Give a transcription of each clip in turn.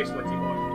very squinty boy.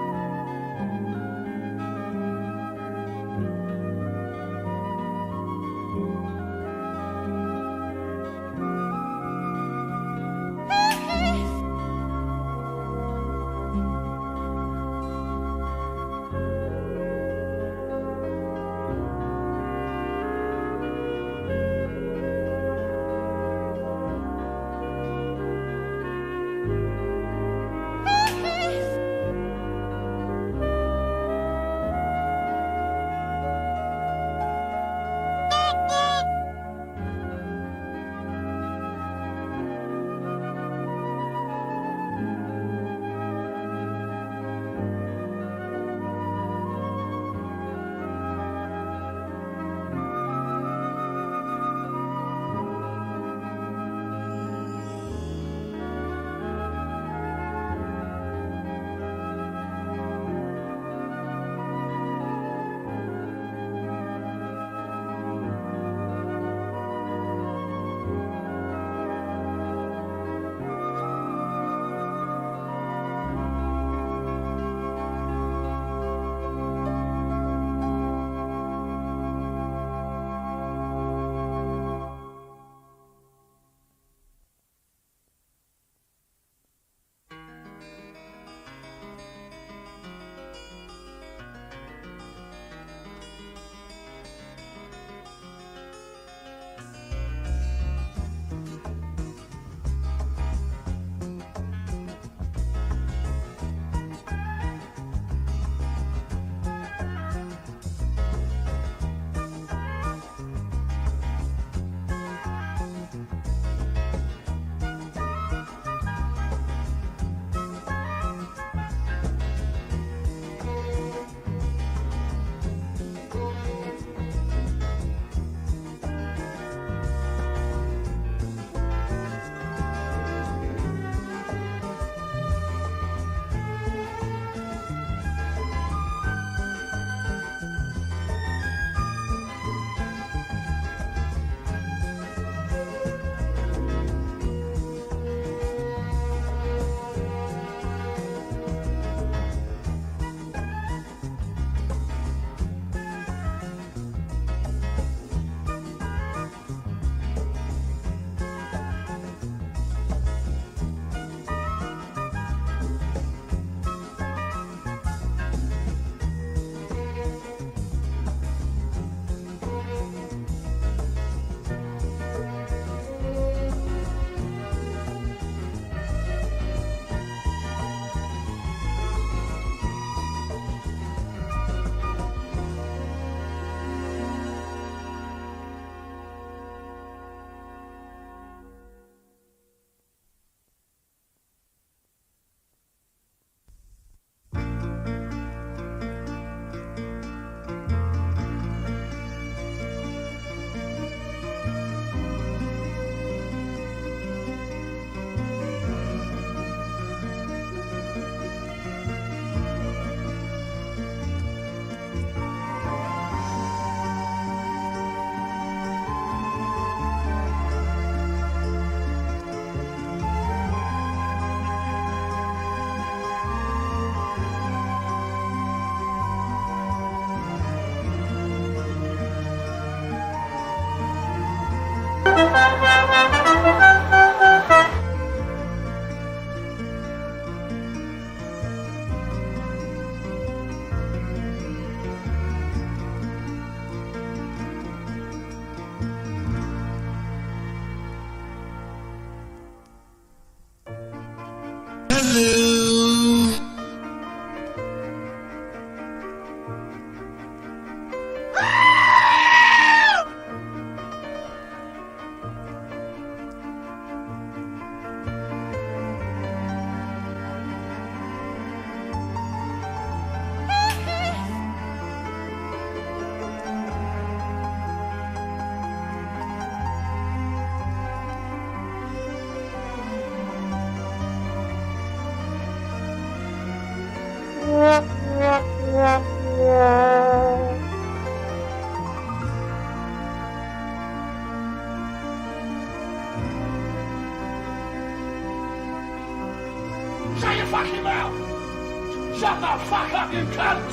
Shut the fuck up, you cunt!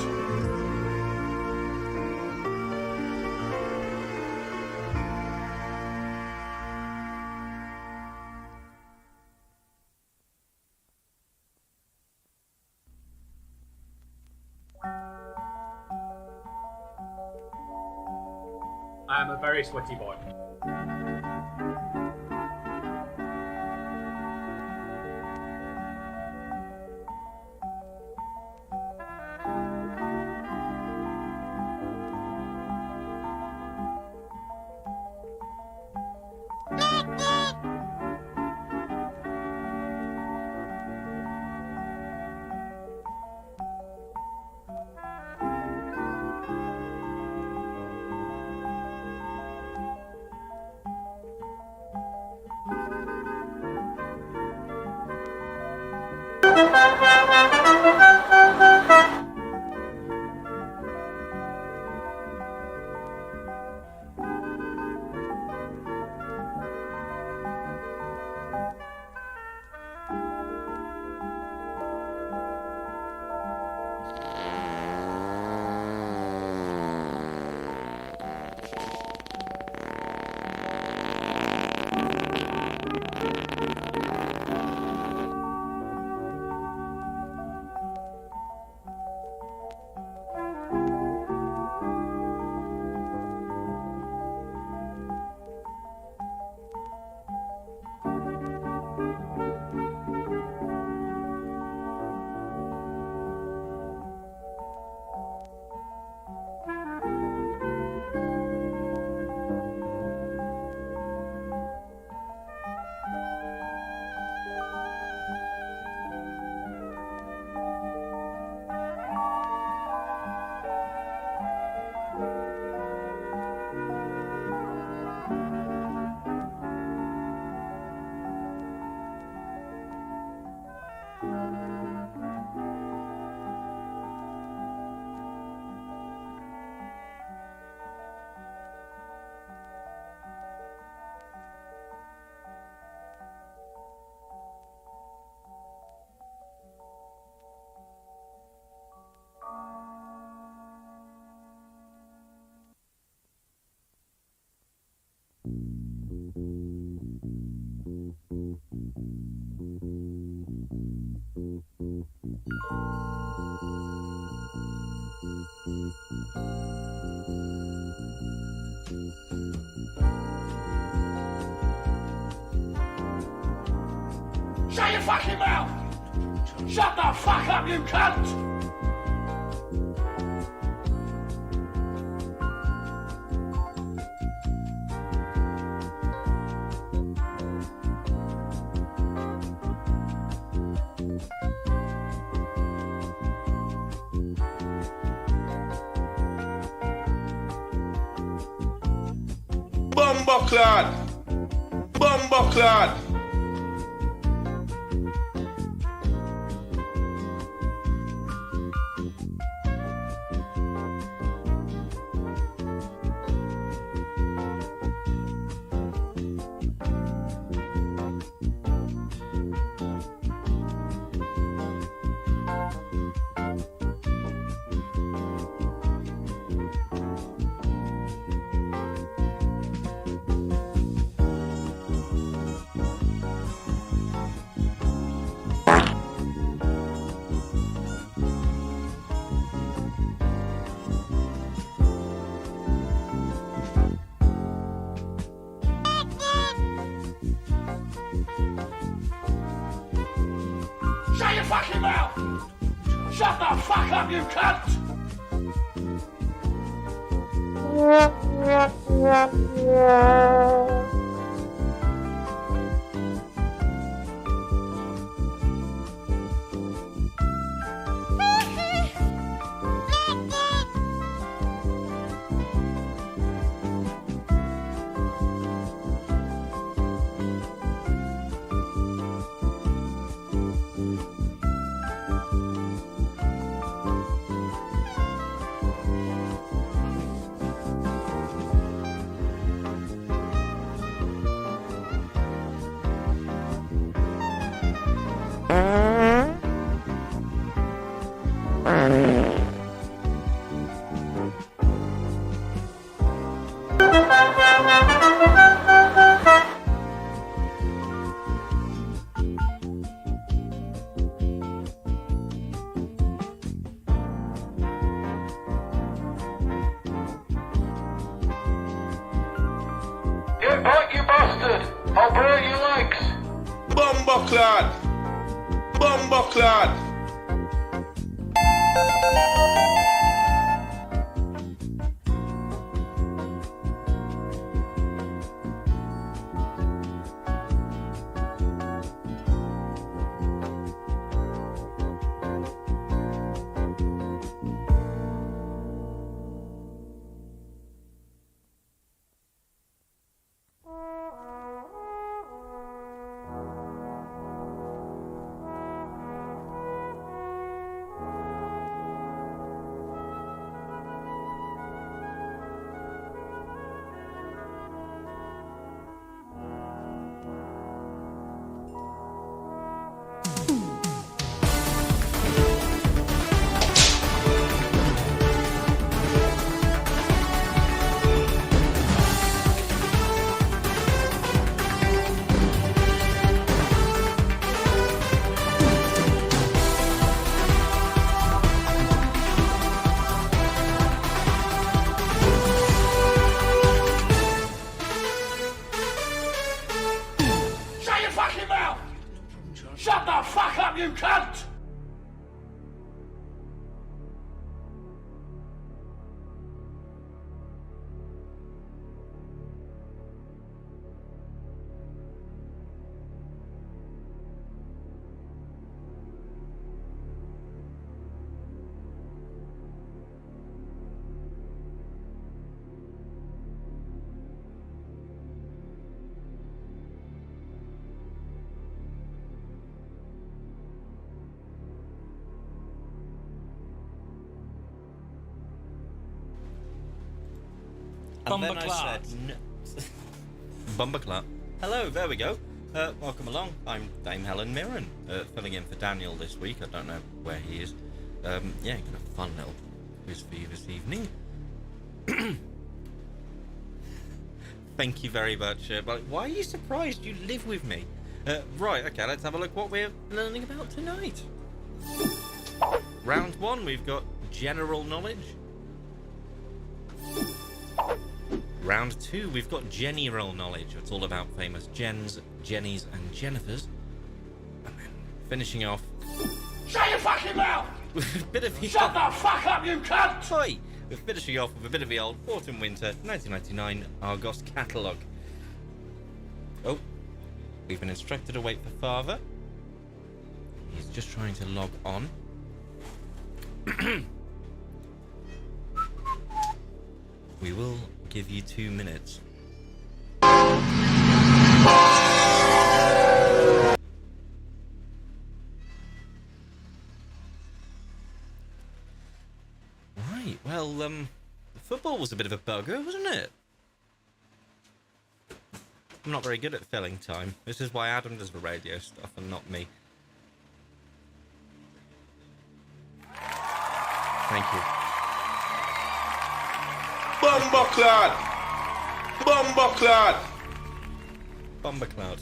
I am a very sweaty boy. Shut your fucking mouth! Shut the fuck up, you cunt! Bumbleclad! Bumbleclad! Shut your fucking mouth! Shut the fuck up, you cunt! Operate your legs. Bumbleclad! Bumbleclad! Shut your fucking mouth! Shut the fuck up, you cunt! And then I said, no. Bumberclap. Hello, there we go. Welcome along. I'm Dame Helen Mirren, filling in for Daniel this week. I don't know where he is. Yeah, got a fun little quiz for you this evening. Thank you very much. But why are you surprised? You live with me. Right, okay, let's have a look what we're learning about tonight. Round 1, we've got general knowledge. Round 2, we've got general knowledge. It's all about famous Jens, Jennies, and Jennifers. And then finishing off Shut your fucking mouth! with a bit of the Shut the fuck up, you cunt! Oi! We're finishing off with a bit of the old Autumn Winter 1999 Argos catalogue. Oh, we've been instructed to wait for Father. He's just trying to log on. We will give you 2 minutes. Right, well, the football was a bit of a bugger, wasn't it? I'm not very good at filling time. This is why Adam does the radio stuff and not me. Thank you. Bumbleclad! Bumbleclad! Bumbercloud.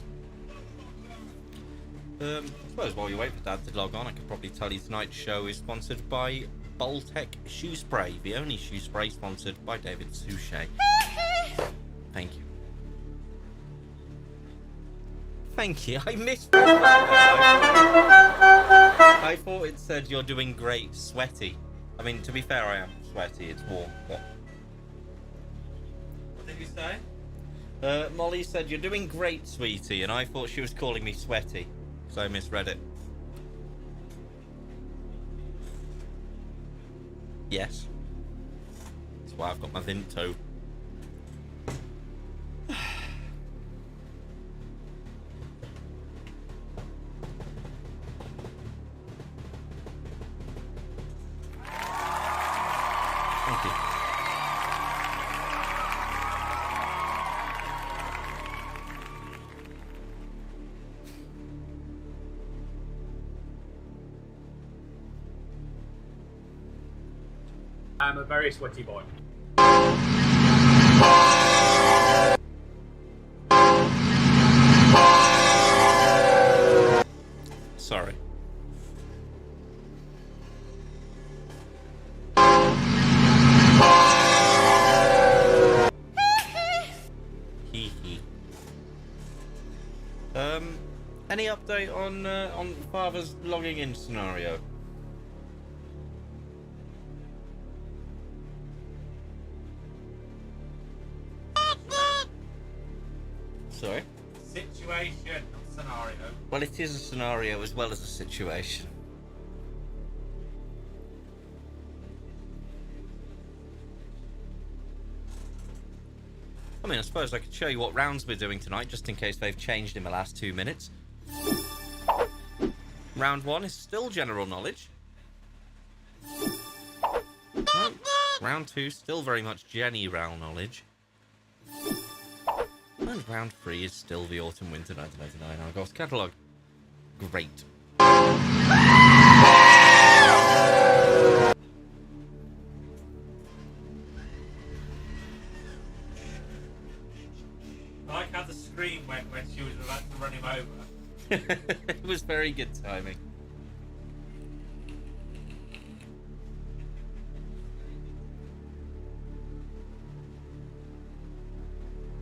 I suppose while you wait for Dad to log on, I could probably tell you tonight's show is sponsored by Boltec Shoe Spray, the only shoe spray sponsored by David Suchet. Thank you. Thank you. I missed that. I thought it said you're doing great, sweaty. I mean, to be fair, I am sweaty. It's warm, but... What did you say? Molly said, you're doing great, sweetie, and I thought she was calling me sweaty, so I misread it. Yes. That's why I've got my Vinto. Thank you. I'm a very sweaty boy. Sorry. Hee hee. Any update on Father's logging in scenario? Sorry? Situation, not scenario. Well, it is a scenario as well as a situation. I mean, I suppose I could show you what rounds we're doing tonight, just in case they've changed in the last 2 minutes. Round 1 is still general knowledge. No. Round 2, still very much general knowledge. And round 3 is still the Autumn Winter 1999 Argos catalogue. Great. I like how the scream went when she was about to run him over. It was very good timing.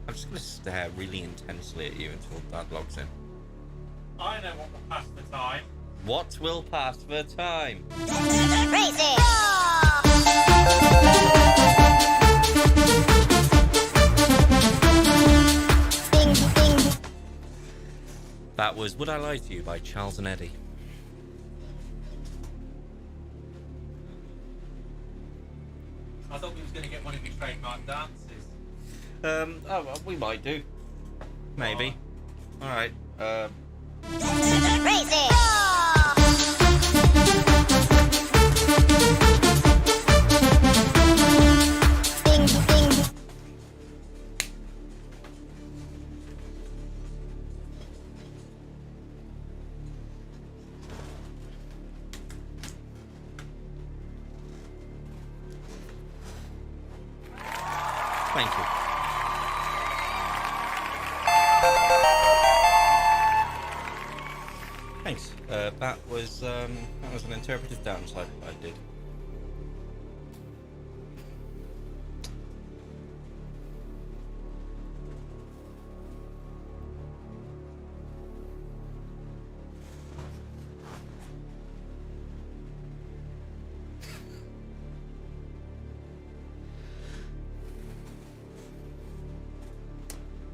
I'm just going to stare really intensely at you until Dad logs in. I know what will pass the time. What will pass the time? That was Would I Lie to You by Charles and Eddie. I thought we was going to get one of your trademark dances. Oh, well, we might do. Maybe. Alright, thank you. Thanks. That was an interpretive downside I did.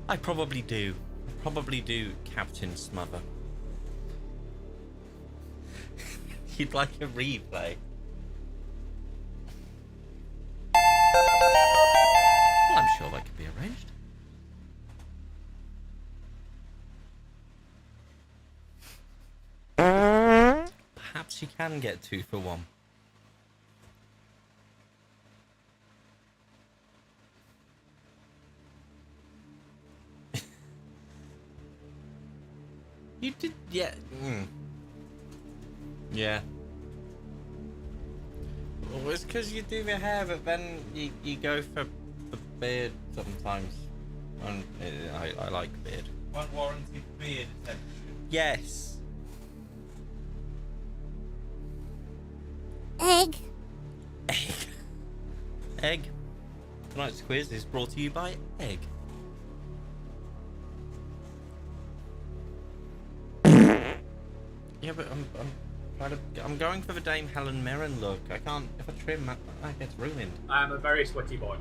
I probably do. Captain Smother. You'd like a replay? Well, I'm sure that could be arranged. Perhaps you can get 2 for 1. You did, yeah. Yeah. Well, it's because you do the hair, but then you go for the beard sometimes. And I like beard. Unwarranted beard attention. Yes. Egg. Egg. Tonight's quiz is brought to you by Egg. Yeah, but I'm going for the Dame Helen Mirren look. I can't. If I trim, that gets ruined. I am a very sweaty boy.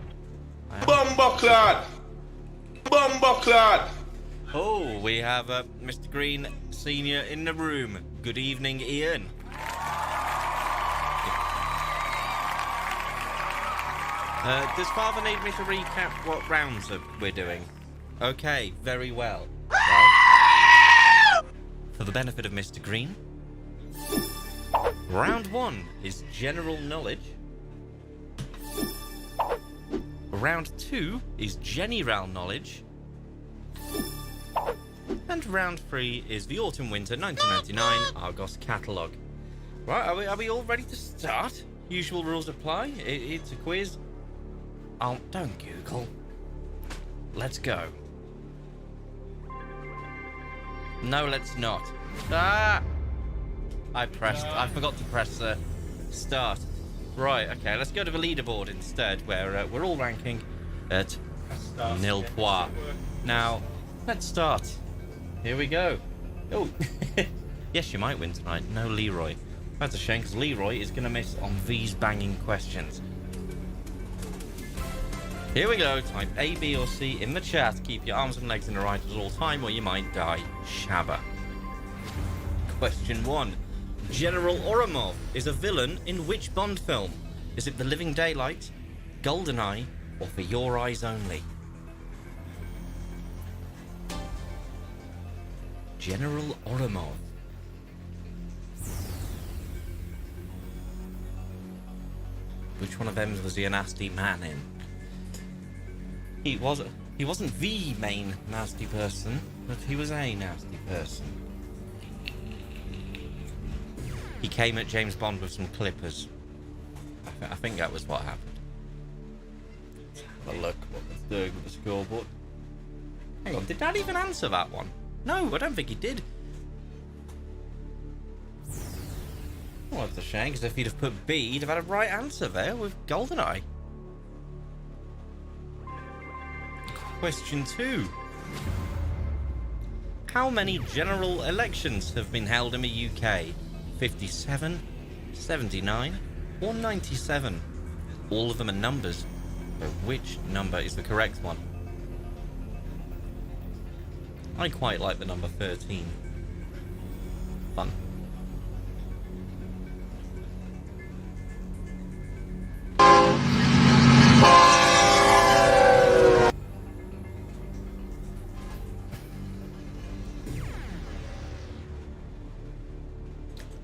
Bumbleclad! Bumbleclad! Oh, we have Mr. Green Senior in the room. Good evening, Ian. Does Father need me to recap what rounds we're doing? Okay, very well. For the benefit of Mr. Green, round 1 is general knowledge. Round 2 is general knowledge. And round 3 is the Autumn Winter 1999 Argos catalogue. Right, are we all ready to start? Usual rules apply. It's a quiz. Oh, don't Google. Let's go. No, let's not. Ah! I forgot to press start. Right, okay, let's go to the leaderboard instead, where we're all ranking at nil points. Now, let's start. Here we go. Oh, yes, you might win tonight. No Leroy. That's a shame, because Leroy is going to miss on these banging questions. Here we go. Type A, B, or C in the chat. Keep your arms and legs in the right at all time, or you might die. Shabba. Question 1. General Oromov is a villain in which Bond film? Is it The Living Daylights, GoldenEye, or For Your Eyes Only? General Oromov. Which one of them was he a nasty man in? He wasn't the main nasty person, but he was a nasty person. He came at James Bond with some clippers. I think that was what happened. Have a look what was doing with the scoreboard. Hang on, did Dad even answer that one? No, I don't think he did. Well, that's a shame, because if he'd have put B, he'd have had a right answer there with GoldenEye. Question 2. How many general elections have been held in the UK? 57, 79, or 97? All of them are numbers, but which number is the correct one? I quite like the number 13. Fun.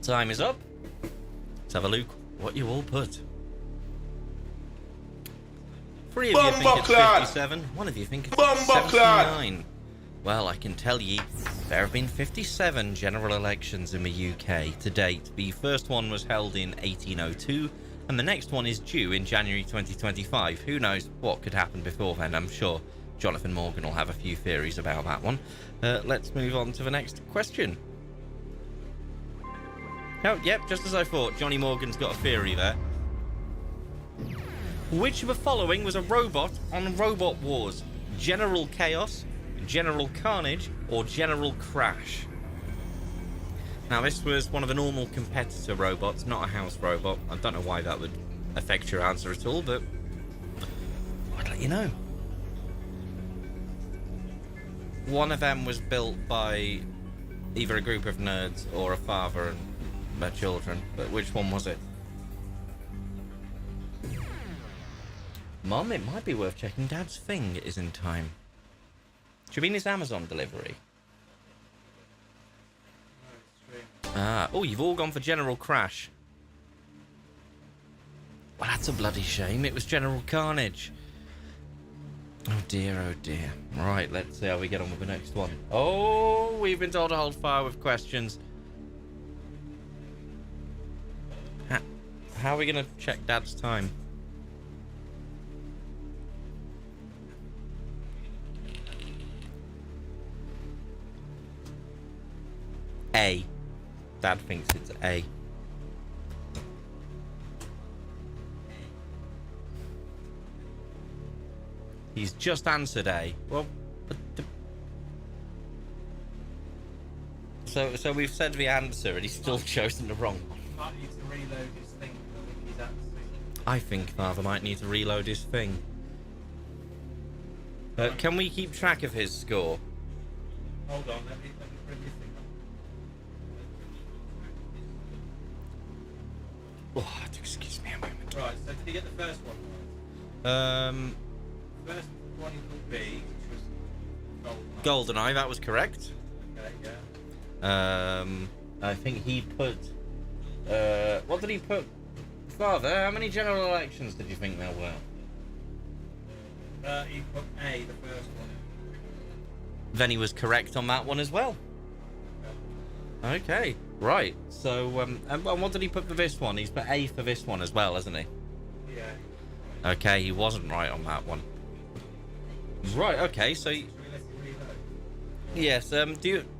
Time is up. Let's have a look what you all put. 3 of you think it's 57. 1 of you think it's 79. Well, I can tell you, there have been 57 general elections in the UK to date. The first one was held in 1802, and the next one is due in January 2025. Who knows what could happen before then? I'm sure Jonathan Morgan will have a few theories about that one. Let's move on to the next question. Oh, yep, just as I thought. Johnny Morgan's got a theory there. Which of the following was a robot on Robot Wars? General Chaos, General Carnage, or General Crash? Now, this was one of the normal competitor robots, not a house robot. I don't know why that would affect your answer at all, but I'd let you know. One of them was built by either a group of nerds or a father and their children, but which one was it? Mum, it might be worth checking Dad's thing is in time. Do you mean his Amazon delivery? Oh, you've all gone for General Crash. Well, that's a bloody shame. It was General Carnage. Oh dear, oh dear. Right, let's see how we get on with the next one. Oh, we've been told to hold fire with questions. How are we going to check Dad's time? A. Dad thinks it's A. He's just answered A. Well, but so we've said the answer and he's still chosen the wrong one. Might need to reload his thing. I think he's actually... I think Father might need to reload his thing. Can we keep track of his score? Hold on, let me bring his thing up. Oh, excuse me a moment. Right, so did he get the first one right? First one he put B, which was GoldenEye, that was correct. Okay, yeah. I think he put... what did he put? Father, how many general elections did you think there were? He put A, the first one. Then he was correct on that one as well. Okay, right. So, and what did he put for this one? He's put A for this one as well, hasn't he? Yeah. Okay, he wasn't right on that one. Right, okay, so... Should we let him reload? Yes,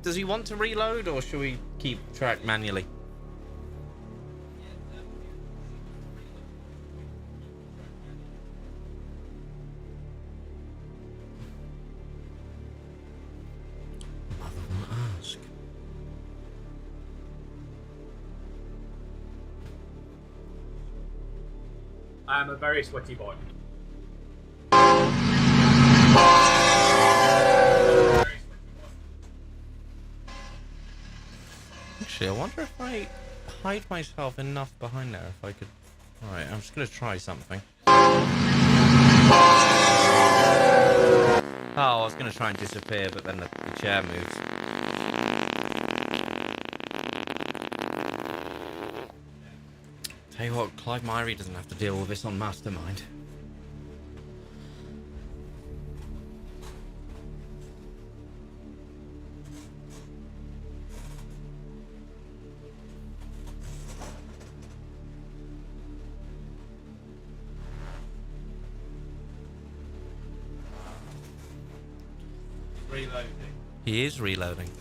does he want to reload, or should we keep track manually? Mother will ask. I am a very sweaty boy. Actually, I wonder if I hide myself enough behind there, if I could... Alright, I'm just going to try something. Oh, I was going to try and disappear, but then the chair moves. Tell you what, Clive Myrie doesn't have to deal with this on Mastermind. Reloading. He is reloading.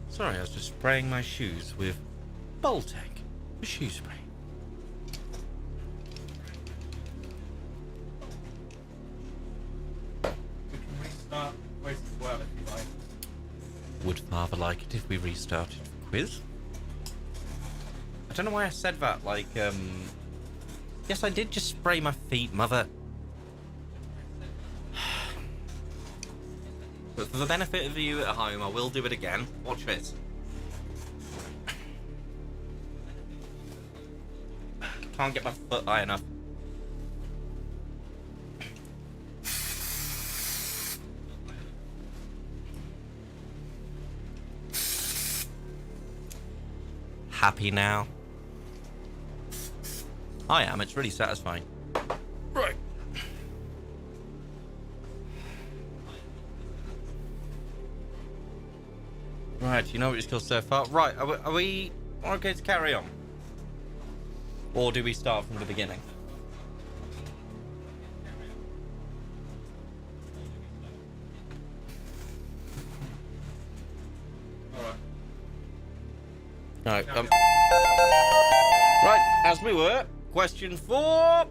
Sorry, I was just spraying my shoes with Boltec, the shoe spray. We can restart the quiz as well if you like. Would Father like it if we restarted the quiz? I don't know why I said that, like, Yes, I did just spray my feet, Mother. But for the benefit of you at home, I will do it again. Watch this. Can't get my foot high enough. Happy now? I am, it's really satisfying. Right. Right, you know what your skills so far? Right, are we okay to carry on? Or do we start from the beginning? Alright. Right, right, as we were. Question 4.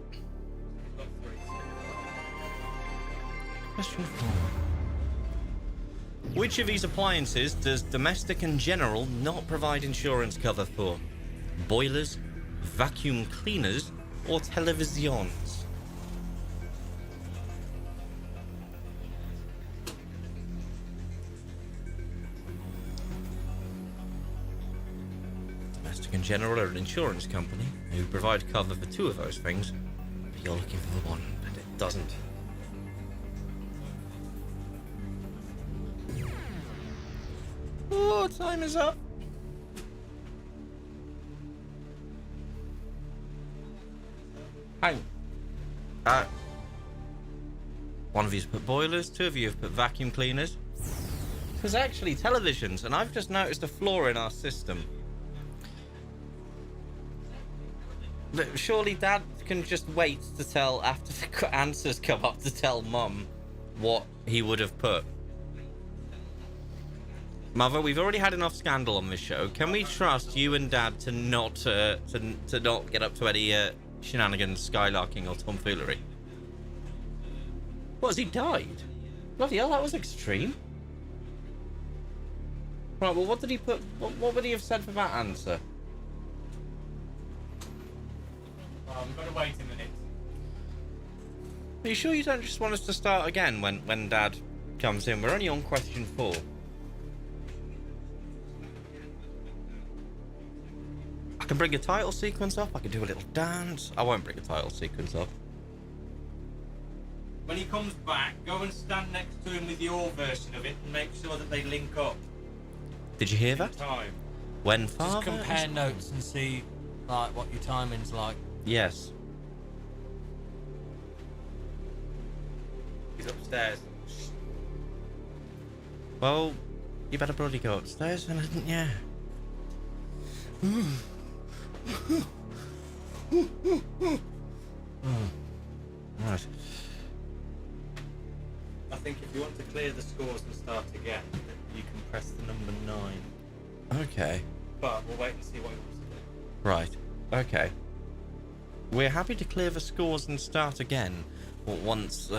Question 4. Which of these appliances does Domestic and General not provide insurance cover for? Boilers, vacuum cleaners, or televisions? Domestic and General are an insurance company who provide cover for 2 of those things, but you're looking for the one that it doesn't. Oh, time is up. Hang. One of you's put boilers, 2 of you have put vacuum cleaners. There's actually televisions, and I've just noticed a flaw in our system. Look, surely Dad can just wait to tell, after the answers come up, to tell Mum what he would have put. Mother, we've already had enough scandal on this show. Can we trust you and Dad to not to not get up to any shenanigans, skylarking, or tomfoolery? What, has he died? Bloody hell, that was extreme. Right, well, what did he put? What would he have said for that answer? We've got to wait a minute. Are you sure you don't just want us to start again when Dad comes in? We're only on question 4. I can bring a title sequence up. I can do a little dance. I won't bring a title sequence up. When he comes back, go and stand next to him with your version of it and make sure that they link up Did you hear in that? time. When Just Father compare is- notes and see like what your timing's like. Yes. He's upstairs. Well, you better bloody go upstairs, then, hadn't you? Right. I think if you want to clear the scores and start again, you can press the number 9. Okay. But we'll wait and see what he wants to do. Right. Okay. We're happy to clear the scores and start again, but once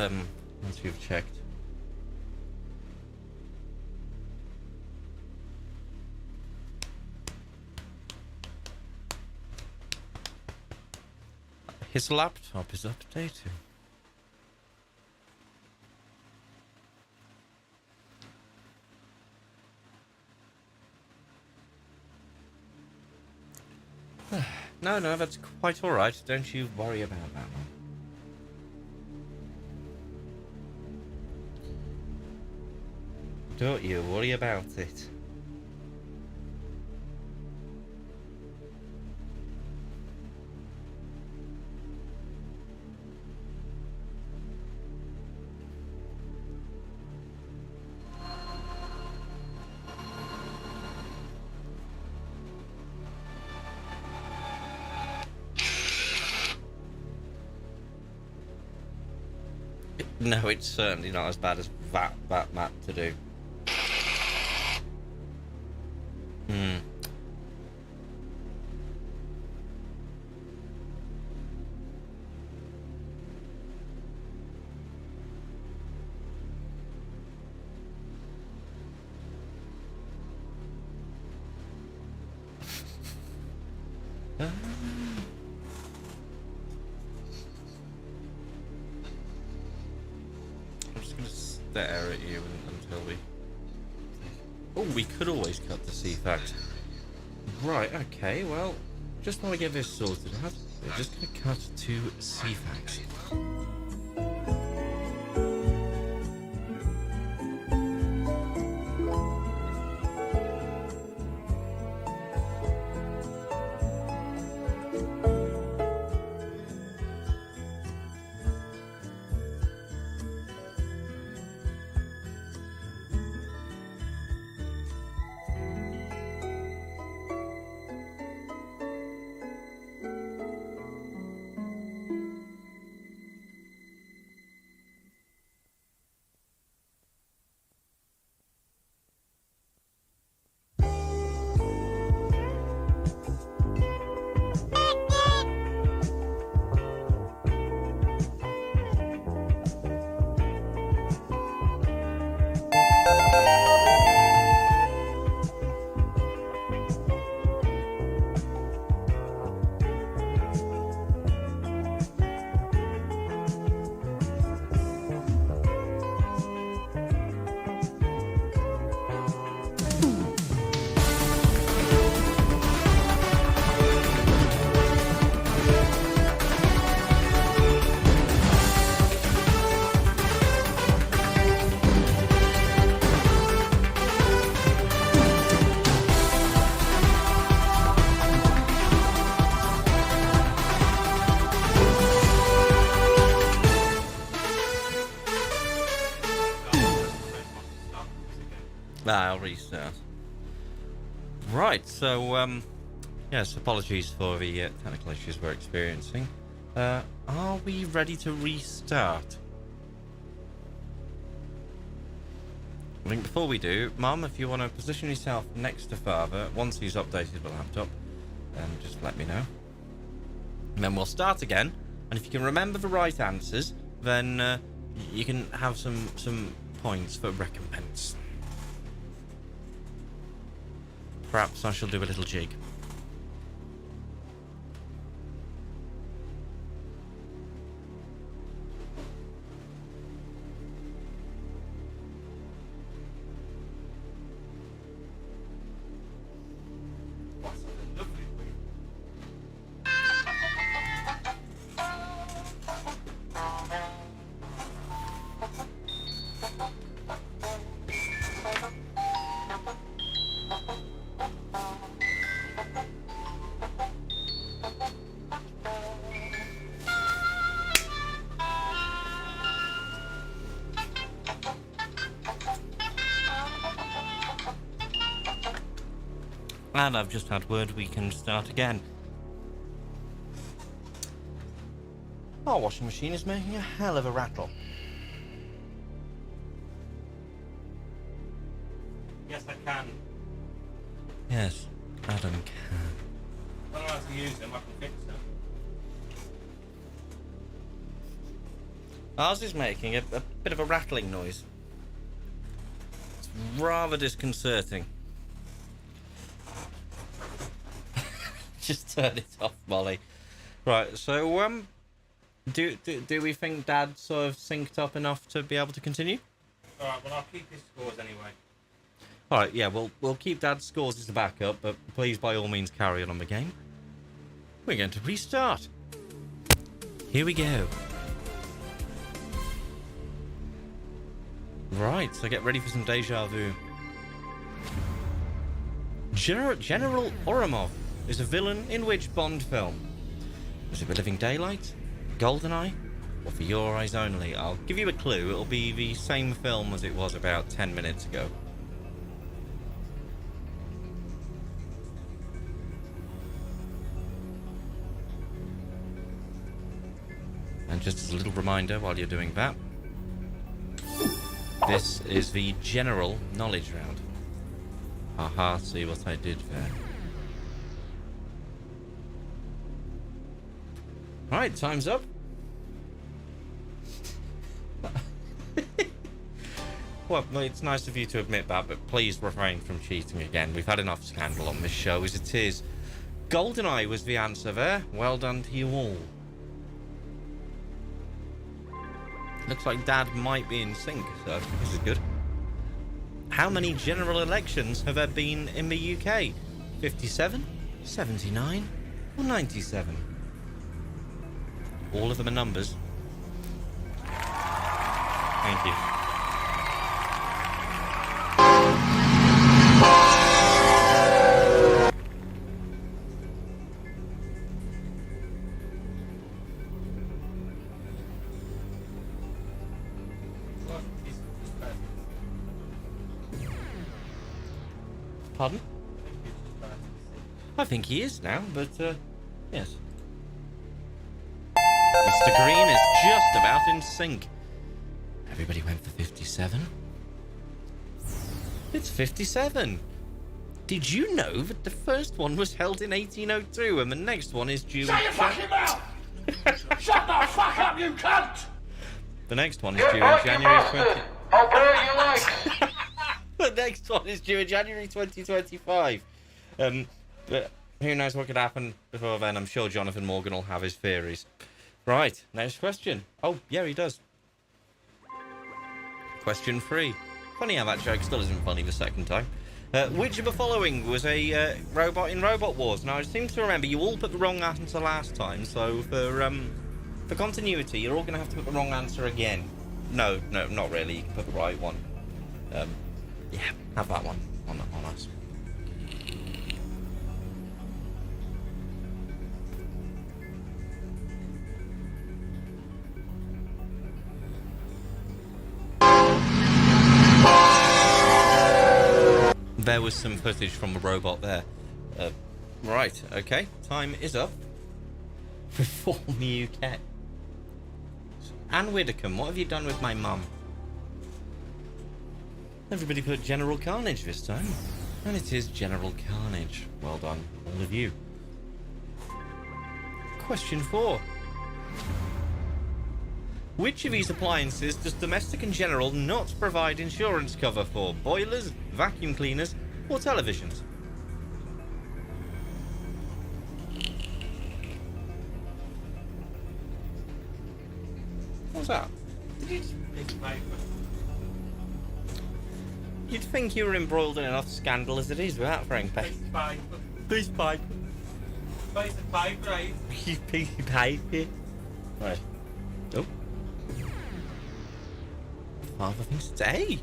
we've checked. his laptop is updating. No, that's quite alright. Don't you worry about that one. Don't you worry about it. No, it's certainly not as bad as that map to do. I'm just gonna stare at you until we... Oh, we could always cut to CFAX. Right, okay, well, just while we get this sorted out, we're just gonna cut to CFAX. I'll restart. Right, so, yes, apologies for the technical issues we're experiencing. Are we ready to restart? I think before we do, Mum, if you want to position yourself next to Father once he's updated the laptop, just let me know. And then we'll start again, and if you can remember the right answers, then you can have some points for recompense. Perhaps I shall do a little jig. And I've just had word we can start again. Our washing machine is making a hell of a rattle. Yes, I can. Yes, Adam can. I don't know how to use them, I can fix them. Ours is making a bit of a rattling noise. It's rather disconcerting. Just turn it off, Molly. Right, so Do we think Dad's sort of synced up enough to be able to continue? Alright, well, I'll keep his scores anyway. All right, yeah, we'll keep Dad's scores as a backup, but please, by all means, carry on the game. We're going to restart. Here we go. Right, so get ready for some deja vu. General Oromov is a villain in which Bond film? Was it The Living Daylight, GoldenEye, or For Your Eyes Only? I'll give you a clue. It'll be the same film as it was about 10 minutes ago. And just as a little reminder while you're doing that, this is the general knowledge round. Haha, see what I did there. Right, time's up. Well, it's nice of you to admit that, but please refrain from cheating again. We've had enough scandal on this show as it is. GoldenEye was the answer there. Well done to you all. Looks like Dad might be in sync, so this is good. How many general elections have there been in the UK? 57, 79, or 97? All of them are numbers. Thank you. Pardon? I think he is now, but, yes. Mr. Green is just about in sync. Everybody went for 57. It's 57. Did you know that the first one was held in 1802 and the next one is due... Shut your fucking mouth! Shut the fuck up, you cunt! The next one is due in January 20... I'll burn your legs! The next one is due in January 2025. But who knows what could happen before then. I'm sure Jonathan Morgan will have his theories. Right, next question. Oh, yeah, he does. Question 3. Funny how that joke still isn't funny the second time. Which of the following was a robot in Robot Wars? Now, I seem to remember you all put the wrong answer last time, so for continuity, you're all going to have to put the wrong answer again. No, not really. You can put the right one. Yeah, have that one on us. There was some footage from the robot there. Right, okay, time is up. Reform the UK. Anne Widdecombe, what have you done with my mum? Everybody put General Carnage this time. And it is General Carnage. Well done, all of you. Question 4. Which of these appliances does Domestic and General not provide insurance cover for? Boilers, vacuum cleaners, or televisions? What's that? You'd think you were embroiled in enough scandal as it is without throwing paper. Piece of paper. Piece of paper, right? Piece of paper. Right. Oh. Father thinks it's A.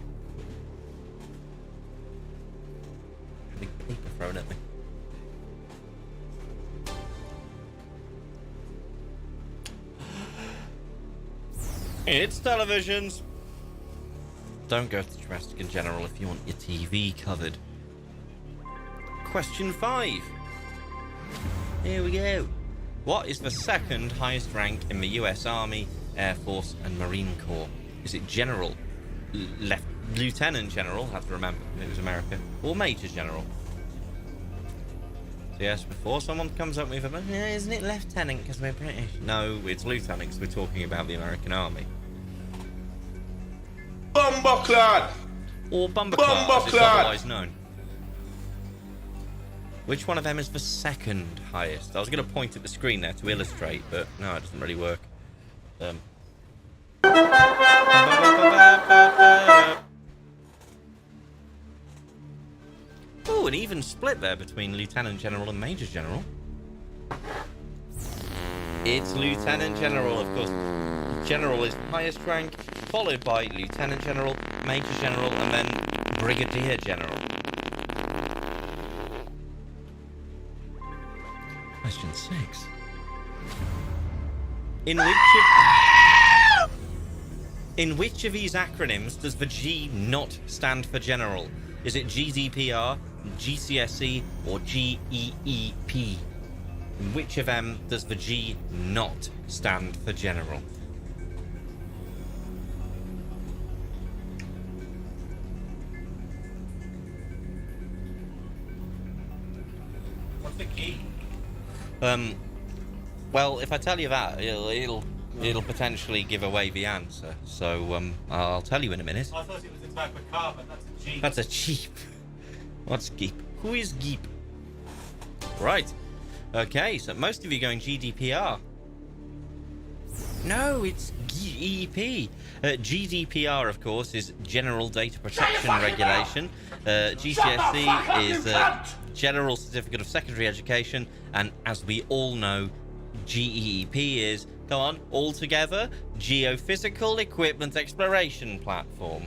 Big paper thrown at me. It's televisions. Don't go to Domestic and General if you want your TV covered. Question 5. Here we go. What is the second highest rank in the US Army, Air Force, and Marine Corps? Is it General, Lieutenant General, have to remember, it was America, or Major General? So yes, before someone comes up with a, isn't it Lieutenant because we're British? No, it's Lieutenant because we're talking about the American Army. Bumbleclad! Or Bumberclad, as it's otherwise known. Which one of them is the second highest? I was going to point at the screen there to illustrate, but no, it doesn't really work. Oh, an even split there between Lieutenant General and Major General. It's Lieutenant General, of course. General is highest rank, followed by Lieutenant General, Major General, and then Brigadier General. Question 6. In which of these acronyms does the G not stand for General? Is it GDPR, GCSE, or GEEP? In which of them does the G not stand for General? What's the key? Well, if I tell you that, it'll potentially give away the answer. So, I'll tell you in a minute. I thought it was the type of car, but that's a Jeep. That's a Jeep. What's Geep? Who is Geep? Right. Okay, so most of you going GDPR. No, it's GEP. GDPR, of course, is General Data Protection Regulation. GCSE is General Certificate of Secondary Education. And as we all know, GEEP is, come on, all together, Geophysical Equipment Exploration Platform.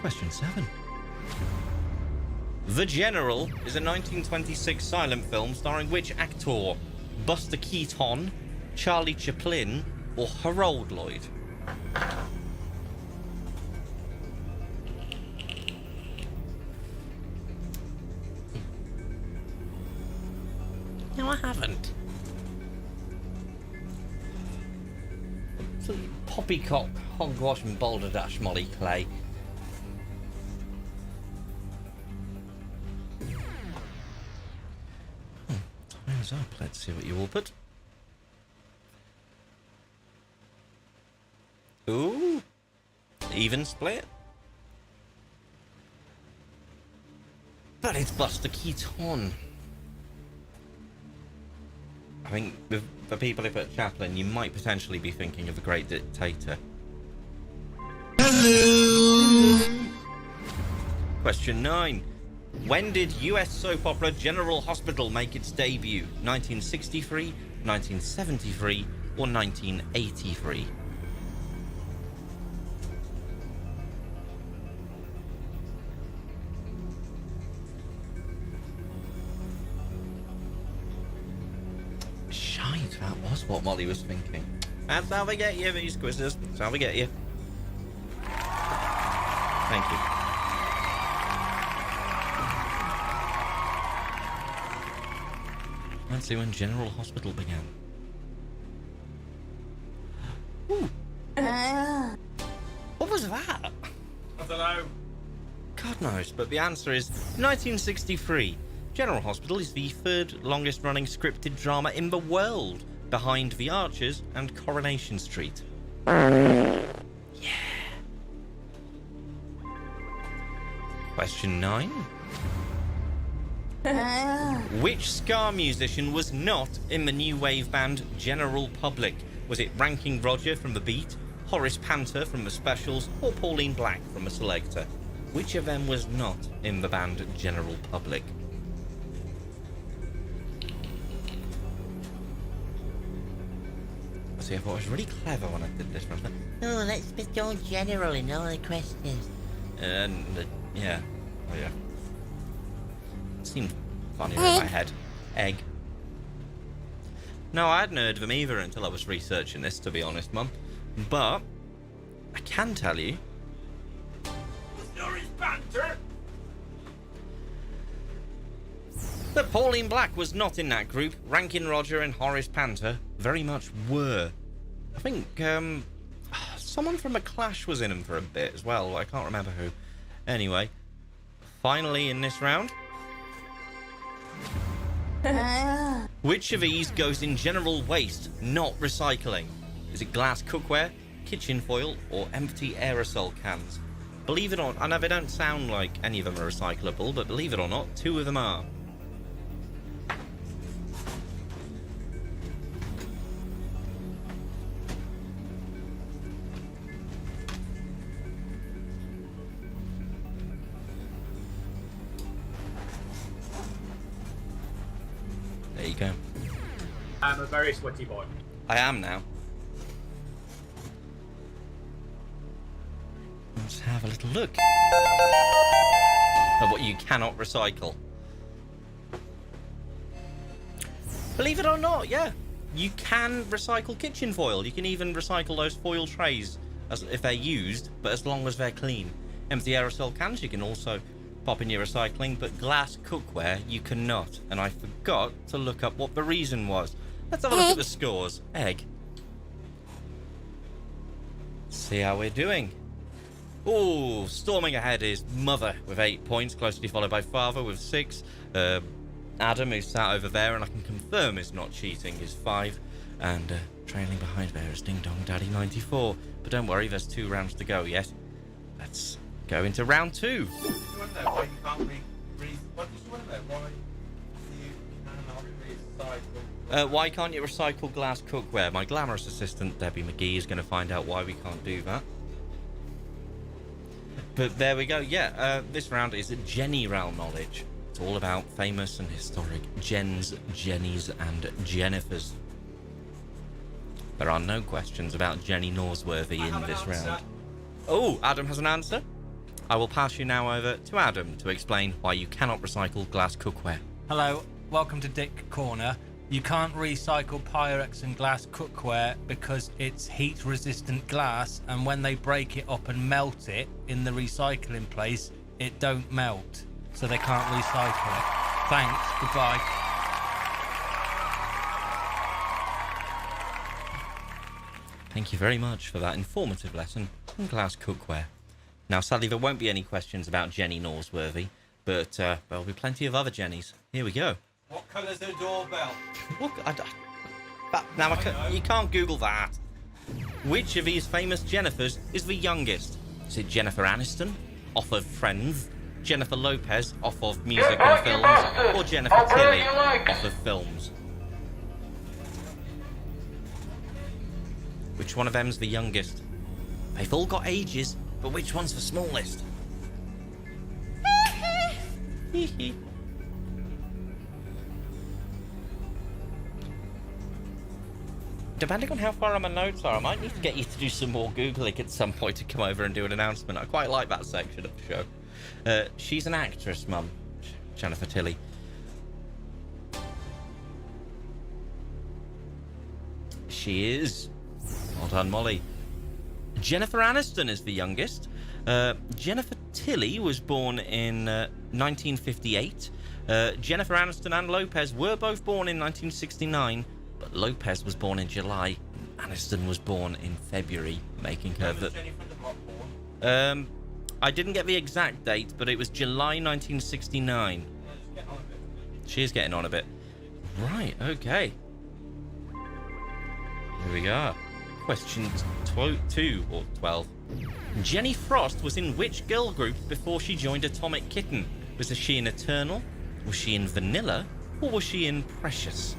Question 7. The General is a 1926 silent film starring which actor? Buster Keaton, Charlie Chaplin, or Harold Lloyd? No, I haven't. Poppycock, hogwash, and boulder dash, Molly Clay. Time's up. Let's see what you all put. Ooh, even split. But it's Buster Keaton. I think for people who put Chaplin, you might potentially be thinking of the Great Dictator. Hello. Question 9. When did US soap opera General Hospital make its debut? 1963, 1973, or 1983? Shite, that was what Molly was thinking. That's how they get you, these quizzes. That's how they get you. Thank you. Let's see when General Hospital began. Ooh. What was that? I don't know. God knows, but the answer is 1963. General Hospital is the third longest running scripted drama in the world, behind The Archers and Coronation Street. Yeah. Question 9. Which ska musician was not in the new wave band General Public? Was it Ranking Roger from The Beat, Horace Panter from The Specials, or Pauline Black from The Selector? Which of them was not in the band General Public? See, I thought I was really clever when I did this one. Oh, let's be all general in all the questions. And, yeah. Oh, yeah. It seemed funnier in my head. Egg. No, I hadn't heard of them either until I was researching this, to be honest, Mum. But I can tell you. That Pauline Black was not in that group. Rankin Roger and Horace Panter very much were. I think someone from The Clash was in them for a bit as well. I can't remember who. Anyway, finally in this round. Which of these goes in general waste, not recycling? Is it glass cookware, kitchen foil, or empty aerosol cans? Believe it or not, I know they don't sound like any of them are recyclable, but believe it or not, 2 of them are. I'm a very sweaty boy. I am now. Let's have a little look at what you cannot recycle. Believe it or not, yeah. You can recycle kitchen foil. You can even recycle those foil trays as if they're used, but as long as they're clean. Empty aerosol cans you can also pop in your recycling, but glass cookware you cannot. And I forgot to look up what the reason was. Let's have a look at the scores. Egg. See how we're doing. Ooh, storming ahead is Mother with 8 points, closely followed by Father with 6. Adam, who's sat over there, and I can confirm is not cheating, is 5. And trailing behind there is Ding Dong Daddy 94. But don't worry, there's 2 rounds to go yet. Let's go into round 2. What did you want to know? Why you can't what did you want to know? Why you cannot recycle? Why can't you recycle glass cookware? My glamorous assistant, Debbie McGee, is going to find out why we can't do that. But there we go, yeah. This round is Jenny Realm Knowledge. It's all about famous and historic Jens, Jennies, and Jennifers. There are no questions about Jenny Norsworthy in this round. Oh, Adam has an answer. I will pass you now over to Adam to explain why you cannot recycle glass cookware. Hello, welcome to Dick Corner. You can't recycle Pyrex and glass cookware because it's heat-resistant glass, and when they break it up and melt it in the recycling place, it don't melt, so they can't recycle it. Thanks, goodbye. Thank you very much for that informative lesson on glass cookware. Now, sadly, there won't be any questions about Jenny Norsworthy, but there'll be plenty of other Jennies. Here we go. What colour's her doorbell? Look, you can't Google that. Which of these famous Jennifers is the youngest? Is it Jennifer Aniston, off of Friends, Jennifer Lopez, off of music and films, or Jennifer Tilly, off of films? Which one of them's the youngest? They've all got ages, but which one's the smallest? Depending on how far on my notes are, I might need to get you to do some more Googling at some point to come over and do an announcement. I quite like that section of the show. She's an actress, Mum. Jennifer Tilly. She is. Well done, Molly. Jennifer Aniston is the youngest. Jennifer Tilly was born in 1958. Jennifer Aniston and Lopez were both born in 1969. But Lopez was born in July, and Aniston was born in February, making her the... I didn't get the exact date, but it was July 1969. She is getting on a bit. Right, okay. Here we go. Question 2 or 12. Jenny Frost was in which girl group before she joined Atomic Kitten? Was she in Eternal? Was she in Vanilla? Or was she in Precious?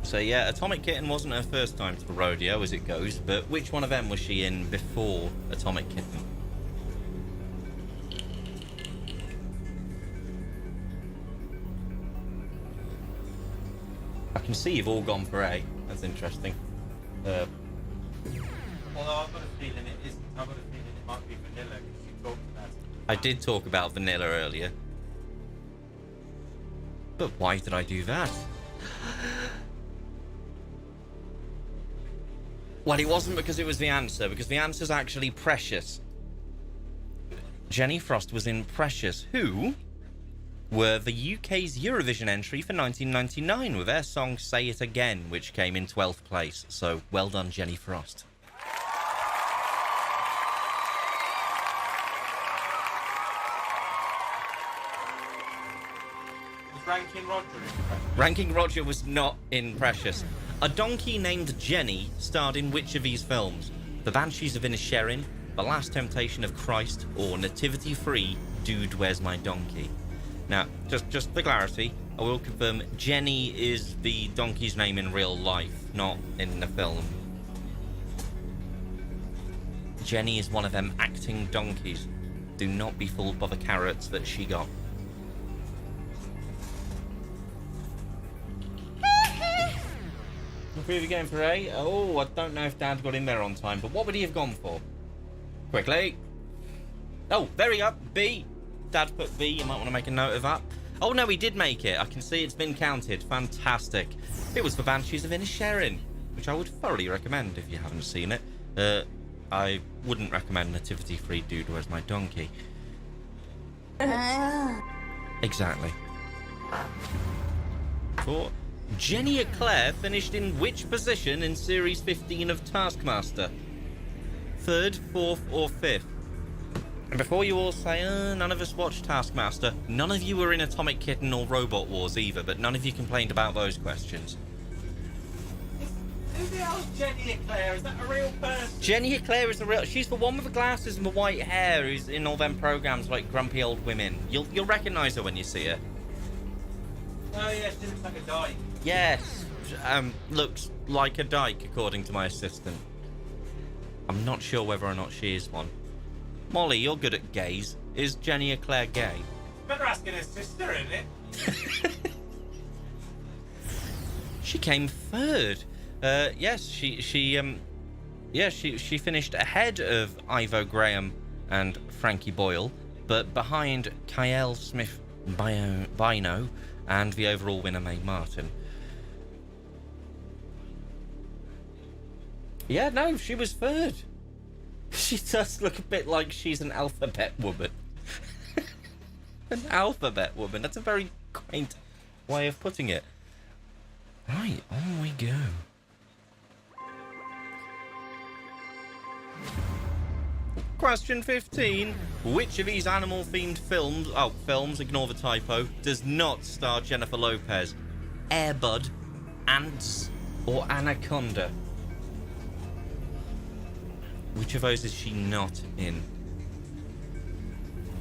So yeah, Atomic Kitten wasn't her first time to the rodeo, as it goes, but which one of them was she in before Atomic Kitten? I can see you've all gone for A. That's interesting. Although I've got a feeling it isn't. I've got a feeling it might be Vanilla, because you talked about it. I did talk about Vanilla earlier. But why did I do that? Well, it wasn't because it was the answer, because the answer's actually Precious. Jenny Frost was in Precious, who were the UK's Eurovision entry for 1999 with their song Say It Again, which came in 12th place. So, well done, Jenny Frost. Was Ranking Roger in Precious? Ranking Roger was not in Precious. A donkey named Jenny starred in which of these films? The Banshees of Inisherin, The Last Temptation of Christ, or Nativity Free, Dude, Where's My Donkey? Now, just for clarity, I will confirm Jenny is the donkey's name in real life, not in the film. Jenny is one of them acting donkeys. Do not be fooled by the carrots that she got. Prove you're going for A. Oh, I don't know if Dad got in there on time, but what would he have gone for? Quickly. Oh, there we go. B. Dad put B. You might want to make a note of that. Oh, no, he did make it. I can see it's been counted. Fantastic. It was for Banshees of Inisherin, which I would thoroughly recommend if you haven't seen it. I wouldn't recommend Nativity Free Dude Where's My Donkey. Exactly. For Jenny Eclair finished in which position in Series 15 of Taskmaster? 3rd, 4th, or 5th? And before you all say, none of us watched Taskmaster, none of you were in Atomic Kitten or Robot Wars either, but none of you complained about those questions. Who the hell's Jenny Eclair? Is that a real person? Jenny Eclair is the real... She's the one with the glasses and the white hair who's in all them programs like Grumpy Old Women. You'll recognise her when you see her. Oh yeah, she looks like a dyke. Yes. Looks like a dyke, according to my assistant. I'm not sure whether or not she is one. Molly, you're good at gays. Is Jenny Eclair gay? Better asking her sister, isn't it? She came 3rd. Yes, she finished ahead of Ivo Graham and Frankie Boyle, but behind Kyle Smith Bino and the overall winner, Mae Martin. Yeah, no, she was 3rd. She does look a bit like she's an alphabet woman. An alphabet woman. That's a very quaint way of putting it. Right, on we go. Question 15. Which of these animal-themed films, ignore the typo, does not star Jennifer Lopez? Air Bud, Ants, or Anaconda? Which of those is she not in?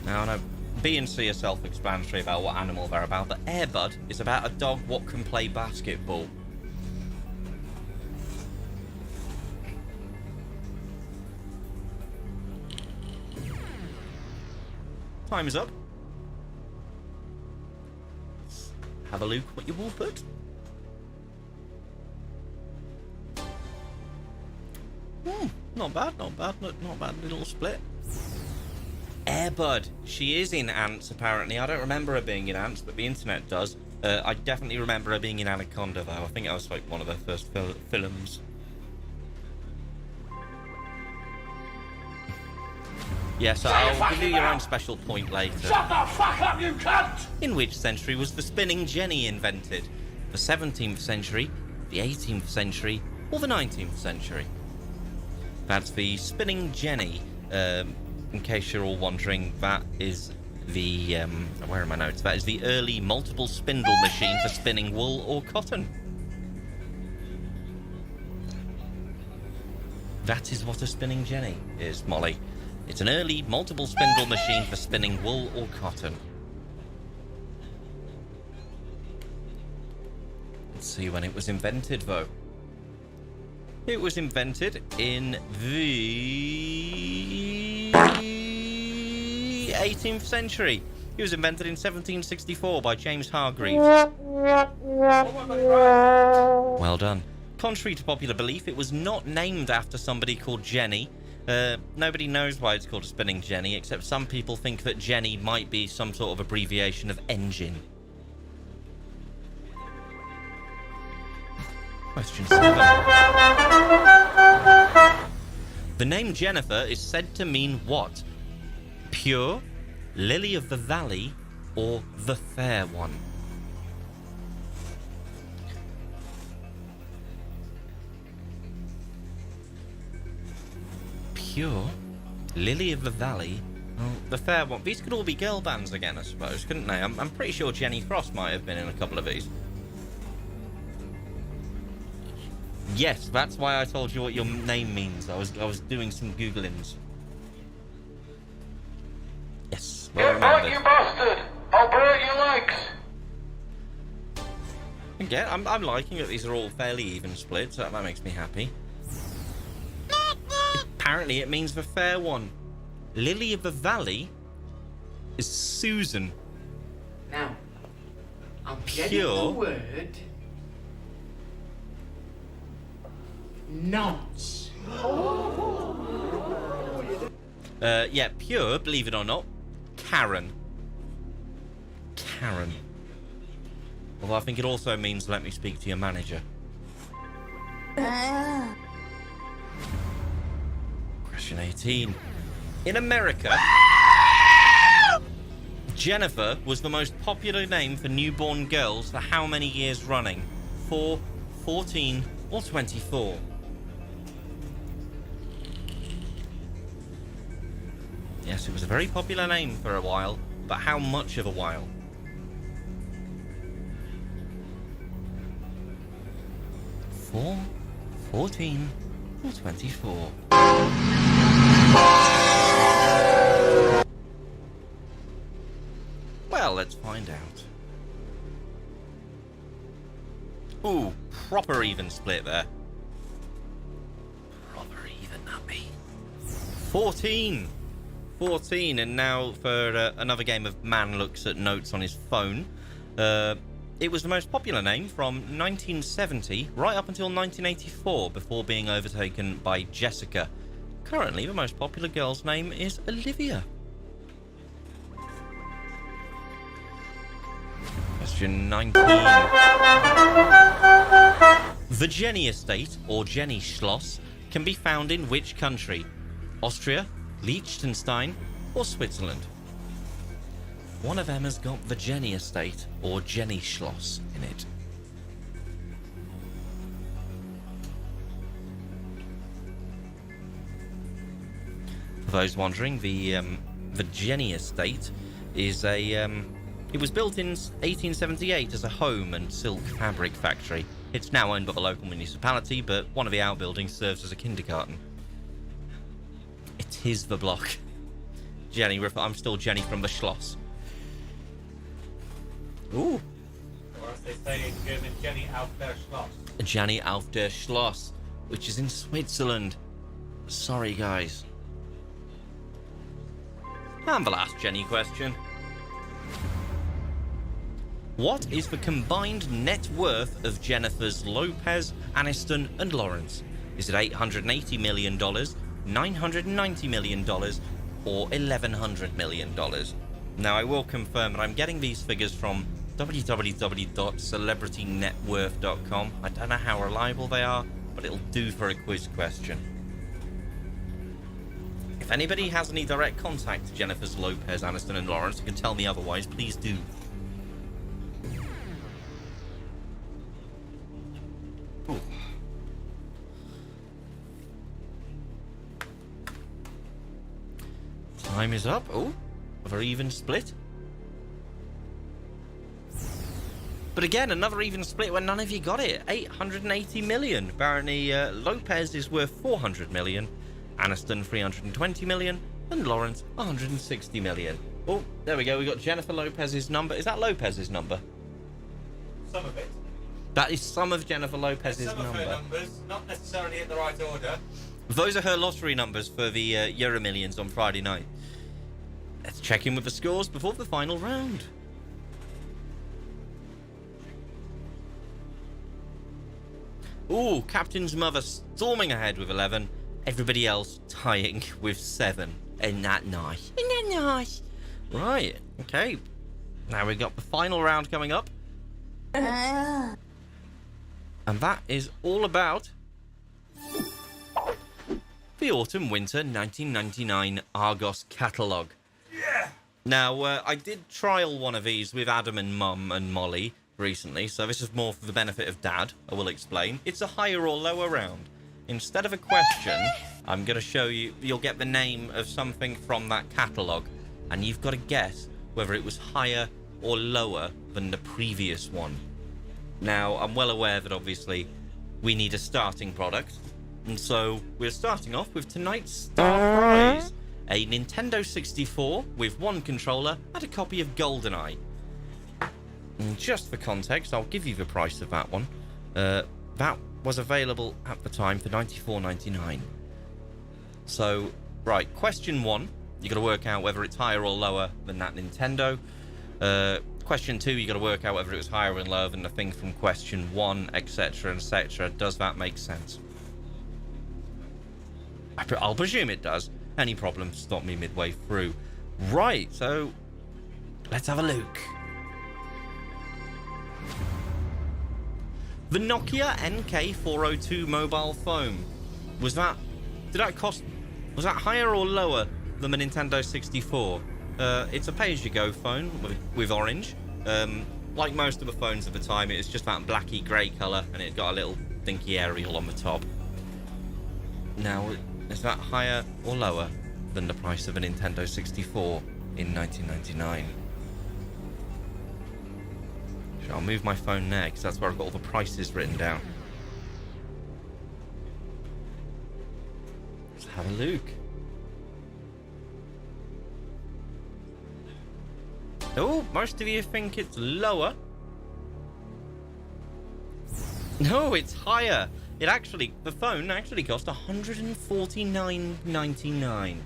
Now, I know B and C are self-explanatory about what animal they're about, but Air Bud is about a dog what can play basketball. Time is up. Have a look what you all put. Not bad, not bad little split. Air Bud. She is in Ants, apparently. I don't remember her being in Ants, but the internet does. I definitely remember her being in Anaconda, though. I think that was like one of her first films. Yes, so I'll give you your own special point later. Shut the fuck up, you cunt! In which century was the spinning jenny invented? The 17th century, the 18th century, or the 19th century? That's the spinning jenny. In case you're all wondering, that is the... where are my notes? That is the early multiple spindle machine for spinning wool or cotton. That is what a spinning jenny is, Molly. It's an early multiple spindle machine for spinning wool or cotton. Let's see when it was invented, though. It was invented in the 18th century. It was invented in 1764 by James Hargreaves. Well done. Contrary to popular belief, it was not named after somebody called Jenny. Nobody knows why it's called a spinning jenny, except some people think that Jenny might be some sort of abbreviation of engine. Question 7. The name Jennifer is said to mean what? Pure, Lily of the Valley, or the Fair One? Pure, Lily of the Valley, the Fair One. These could all be girl bands again, I suppose, couldn't they? I'm pretty sure Jenny Frost might have been in a couple of these. Yes, that's why I told you what your name means. I was doing some Googlings. Yes, well Get back, remembered. you bastard! I'll break your legs! Again, I'm liking that these are all fairly even split, so that makes me happy. Apparently it means the Fair One. Lily of the Valley is Susan. Now, I'm getting Pure. the word. Nonce. Yeah, pure, believe it or not, Karen. Karen. Although I think it also means let me speak to your manager. Question 18. In America, Jennifer was the most popular name for newborn girls for how many years running? 4, 14, or 24? Yes, it was a very popular name for a while, but how much of a while? 4, 14, or 24? Well, let's find out. Ooh, proper even split there. Proper even, that be. 14. 14, and now for another game of man looks at notes on his phone. It was the most popular name from 1970 right up until 1984 before being overtaken by Jessica. Currently, the most popular girl's name is Olivia. Question 19. The Jenny Estate, or Jenny Schloss, can be found in which country? Austria, Liechtenstein, or Switzerland? One of them has got the Jenny Estate, or Jenny Schloss, in it. For those wondering, the Jenny Estate is it was built in 1878 as a home and silk fabric factory. It's now owned by the local municipality, but one of the outbuildings serves as a kindergarten. It is the block. Jenny, I'm still Jenny from the Schloss. Ooh. Or as they say in German, Jenny auf der Schloss. Jenny auf der Schloss, which is in Switzerland. Sorry, guys. And the last Jenny question. What is the combined net worth of Jennifer's Lopez, Aniston, and Lawrence? Is it $880 million, $990 million, or $1,100 million? Now, I will confirm that I'm getting these figures from www.celebritynetworth.com. I don't know how reliable they are, but it'll do for a quiz question. If anybody has any direct contact to Jennifer's Lopez, Aniston, and Lawrence and can tell me otherwise, please do. Ooh. Time is up. Oh, a very even split. But again, another even split where none of you got it. 880 million. Apparently, Lopez is worth 400 million, Aniston 320 million, and Lawrence 160 million. Oh, there we go. We got Jennifer Lopez's number. Is that Lopez's number? Some of it. That is some of Jennifer Lopez's Some number. of her numbers, not necessarily in the right order. Those are her lottery numbers for the Euro Millions on Friday night. Let's check in with the scores before the final round. Ooh, Captain's Mother storming ahead with 11. Everybody else tying with 7. Isn't that nice? Isn't that nice? Right, okay. Now we've got the final round coming up. And that is all about the Autumn-Winter 1999 Argos catalogue. Yeah! Now, I did trial one of these with Adam and Mum and Molly recently, so this is more for the benefit of Dad, I will explain. It's a higher or lower round. Instead of a question, I'm going to show you, you'll get the name of something from that catalogue, and you've got to guess whether it was higher or lower than the previous one. Now, I'm well aware that obviously we need a starting product, and so we're starting off with tonight's star prize, a Nintendo 64 with one controller and a copy of GoldenEye. And just for context, I'll give you the price of that one. That was available at the time for $94.99. So, right, question 1, you got to work out whether it's higher or lower than that Nintendo. Question 2, you got to work out whether it was higher or lower than the thing from question 1, etc., etc. Does that make sense? I'll presume it does. Any problems, stop me midway through. Right, so let's have a look. The Nokia NK402 mobile phone. Was that higher or lower than the Nintendo 64? It's a pay-as-you-go phone with orange. Like most of the phones at the time, it's just that blacky grey colour, and it got a little dinky aerial on the top. Now, is that higher or lower than the price of a Nintendo 64 in 1999? I'll move my phone there, because that's where I've got all the prices written down. Let's have a look. Oh, most of you think it's lower. No, it's higher. The phone actually cost $149.99.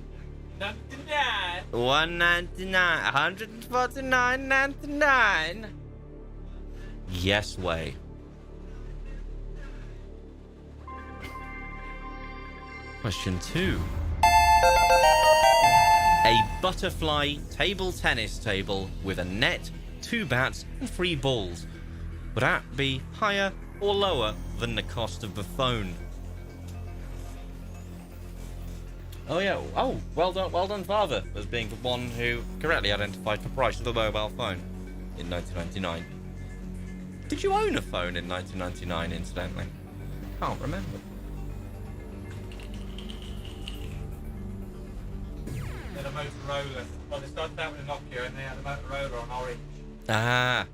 $149.99. Yes way. Question 2. A butterfly table tennis table with a net, 2 bats and 3 balls. Would that be higher or lower than the cost of the phone? Oh yeah, well done father, as being the one who correctly identified the price of the mobile phone in 1999. Did you own a phone in 1999, incidentally? I can't remember. They had a Motorola. Well, they started out with a Nokia and they had a Motorola on orange. Ah.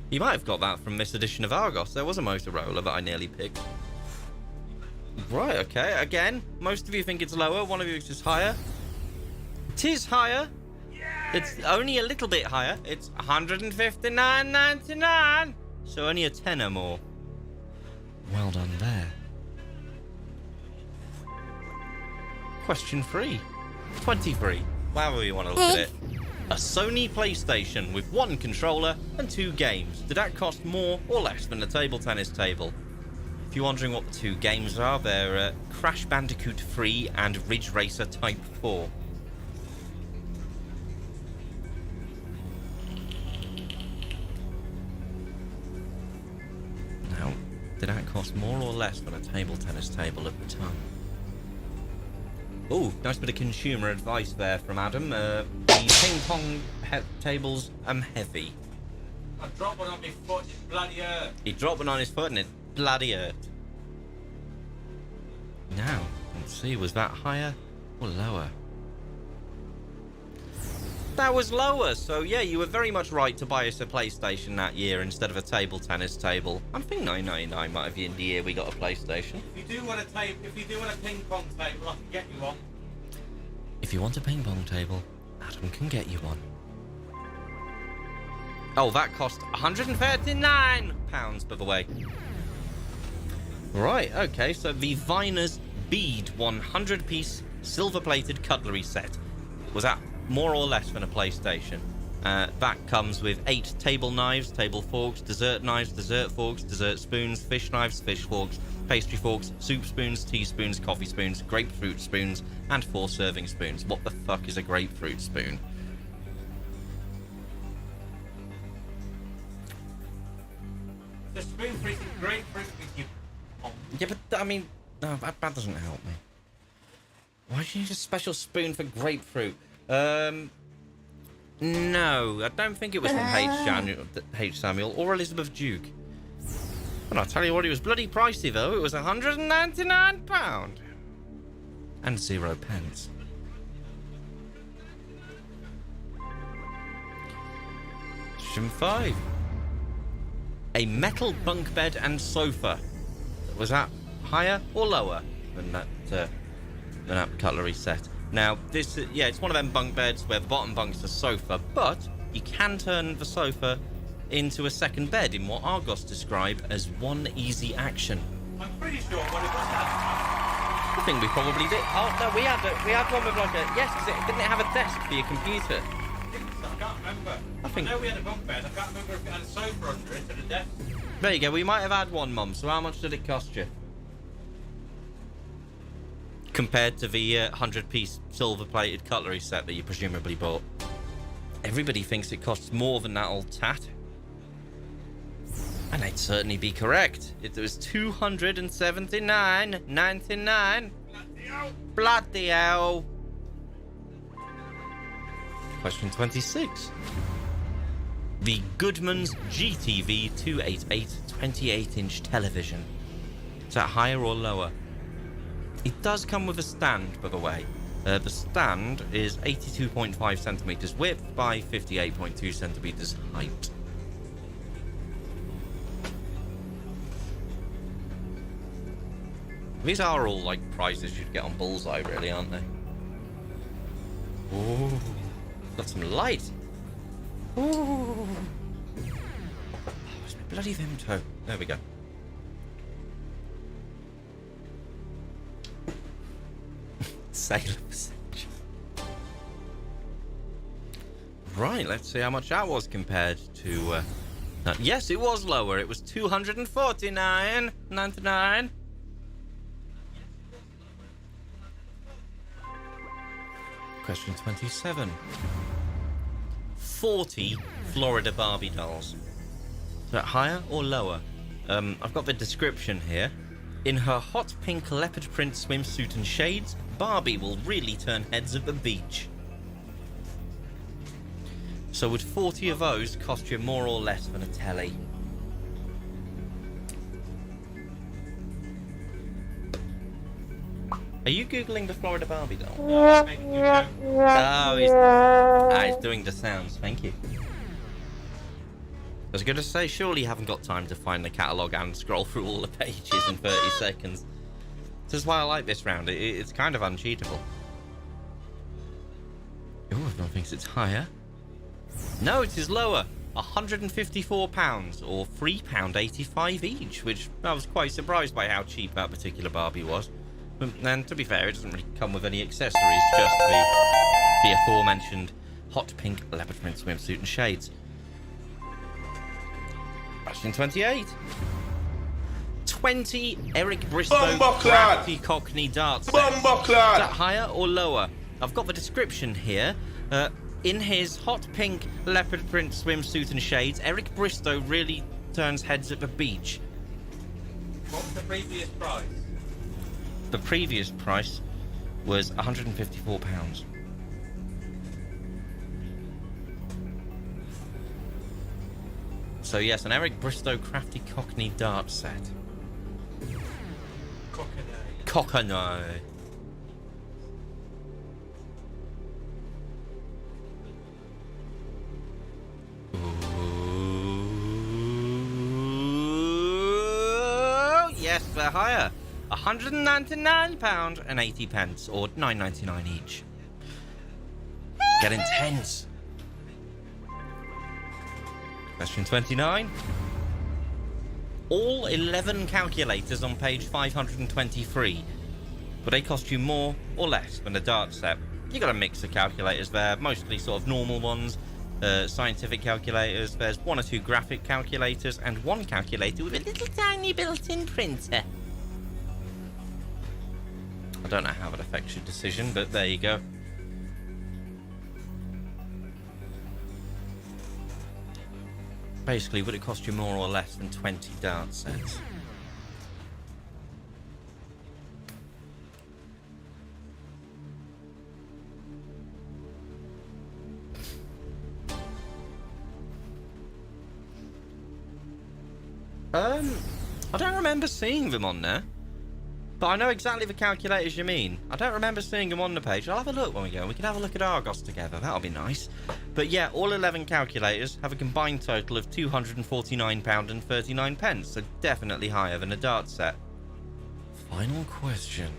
You might have got that from this edition of Argos. There was a Motorola that I nearly picked. Right, okay. Again, most of you think it's lower. One of you thinks it's higher. It is higher. It's only a little bit higher. It's $159.99. So only a tenner more. Well done there. Question 3. 23. However you want to look at it. A Sony PlayStation with 1 controller and 2 games. Did that cost more or less than a table tennis table? If you're wondering what the 2 games are, they're Crash Bandicoot 3 and Ridge Racer Type 4. Now, did that cost more or less than a table tennis table at the time? Oh, nice bit of consumer advice there from Adam. The ping pong tables heavy. I dropped one on my foot, it's bloody hurt. He dropped one on his foot and it bloody hurt. Now, let's see, was that higher or lower? That was lower, so yeah, you were very much right to buy us a PlayStation that year instead of a table tennis table. I think 999 might have been the year we got a PlayStation. If you do want a ping pong table, I can get you one. If you want a ping pong table, Adam can get you one. Oh, that cost £139, by the way. Right, okay, so the Viner's Bead 100-piece silver-plated cutlery set. Was that more or less than a PlayStation? That comes with 8 table knives, table forks, dessert knives, dessert forks, dessert spoons, fish knives, fish forks, pastry forks, soup spoons, teaspoons, coffee spoons, grapefruit spoons, and 4 serving spoons. What the fuck is a grapefruit spoon? The spoon for eating grapefruit with you. Yeah, but I mean, no, that doesn't help me. Why do you need a special spoon for grapefruit? No, I don't think it was from H. Samuel or Elizabeth Duke. And I'll tell you what, it was bloody pricey though. It was £199 and 0 pence. Question 5. A metal bunk bed and sofa. Was that higher or lower than that cutlery set? Now, this, yeah, it's one of them bunk beds where the bottom bunk's a sofa, but you can turn the sofa into a second bed in what Argos describe as one easy action. I'm pretty sure what it was that. I think we probably did. Oh no, we had one with like a yes, because didn't it have a desk for your computer? I can't remember. I think. I know we had a bunk bed. I can't remember if it had a sofa under it and a desk. There you go. We might have had one, Mum. So how much did it cost you? compared to the 100-piece silver-plated cutlery set that you presumably bought. Everybody thinks it costs more than that old tat. And they'd certainly be correct. It was $279.99. Bloody hell. Question 26. The Goodman's GTV 288 28-inch television. Is that higher or lower? It does come with a stand, by the way. The stand is 82.5 centimeters width by 58.2 centimeters height. These are all like prizes you'd get on Bullseye, really, aren't they? Ooh, got some light. Ooh, oh, it's my bloody Vimto. There we go. Sailor percentage. Right, let's see how much that was compared to. Yes, it was lower. It was $249.99. Question 27. 40 Florida Barbie dolls. Is that higher or lower? I've got the description here. In her hot pink leopard print swimsuit and shades, Barbie will really turn heads at the beach. So would 40 of those cost you more or less than a telly? Are you Googling the Florida Barbie doll? No, it's making you joke. Oh, he's doing the sounds. Thank you. I was going to say, surely you haven't got time to find the catalogue and scroll through all the pages in 30 seconds. This is why I like this round. It's kind of uncheatable. Oh, everyone thinks it's higher. No, it is lower. £154 or £3.85 each, which I was quite surprised by how cheap that particular Barbie was. And to be fair, it doesn't really come with any accessories, just the aforementioned hot pink leopard print swimsuit and shades. Question 28. 20 Eric Bristow Crafty Cockney darts. Is that higher or lower? I've got the description here. In his hot pink leopard print swimsuit and shades, Eric Bristow really turns heads at the beach. What was the previous price? The previous price was £154. So yes, an Eric Bristow Crafty Cockney dart set. Cockney. Ooh, yes, they're higher. £199.80 or $9.99 each. Get intense. Question 29. All 11 calculators on page 523. But they cost you more or less than a dart set. You got a mix of calculators there, mostly sort of normal ones, scientific calculators. There's one or two graphic calculators and one calculator with a little tiny built-in printer. I don't know how that affects your decision, but there you go. Basically, would it cost you more or less than 20 dart sets? I don't remember seeing them on there. But I know exactly the calculators you mean. I don't remember seeing them on the page. I'll have a look when we go. We can have a look at Argos together. That'll be nice. But yeah, all 11 calculators have a combined total of £249.39. So definitely higher than a dart set. Final question.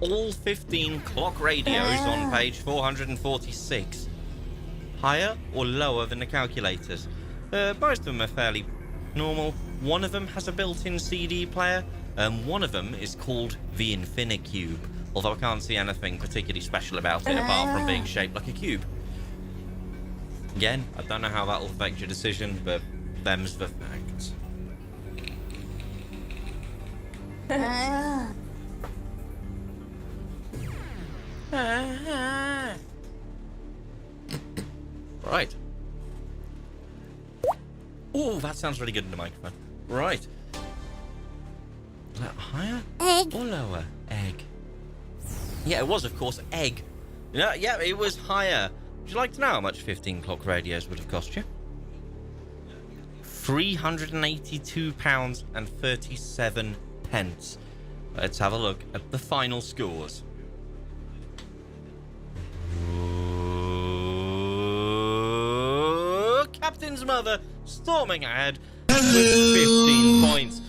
All 15 clock radios on page 446. Higher or lower than the calculators? Most of them are fairly normal. One of them has a built-in CD player. One of them is called the Infinicube, although I can't see anything particularly special about it apart from being shaped like a cube. Again, I don't know how that'll affect your decision, but them's the facts. Right. Oh, that sounds really good in the microphone. Right. Was that higher? Egg. Or lower? Egg. Yeah, it was, of course, egg. Yeah, it was higher. Would you like to know how much 15 clock radios would have cost you? £382.37. Let's have a look at the final scores. Captain's mother storming ahead with 15 points.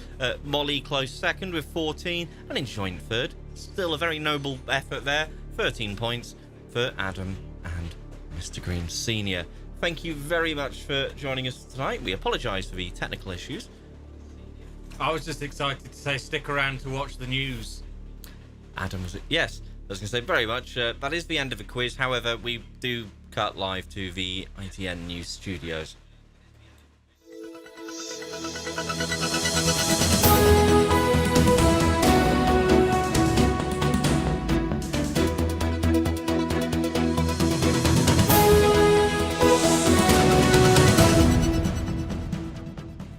Molly close second with 14, and in joint third, still a very noble effort there, 13 points for Adam and Mr. Green Senior. Thank you very much for joining us tonight. We apologise for the technical issues. I was just excited to say stick around to watch the news. Adam was... Yes, I was going to say very much. That is the end of the quiz. However, we do cut live to the ITN News Studios.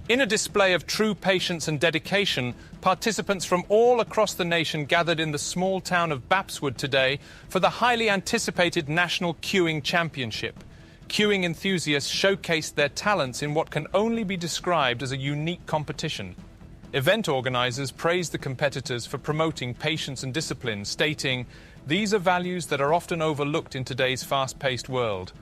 In a display of true patience and dedication, participants from all across the nation gathered in the small town of Bapswood today for the highly anticipated National Queuing Championship. Queuing enthusiasts showcased their talents in what can only be described as a unique competition. Event organisers praised the competitors for promoting patience and discipline, stating, "These are values that are often overlooked in today's fast-paced world."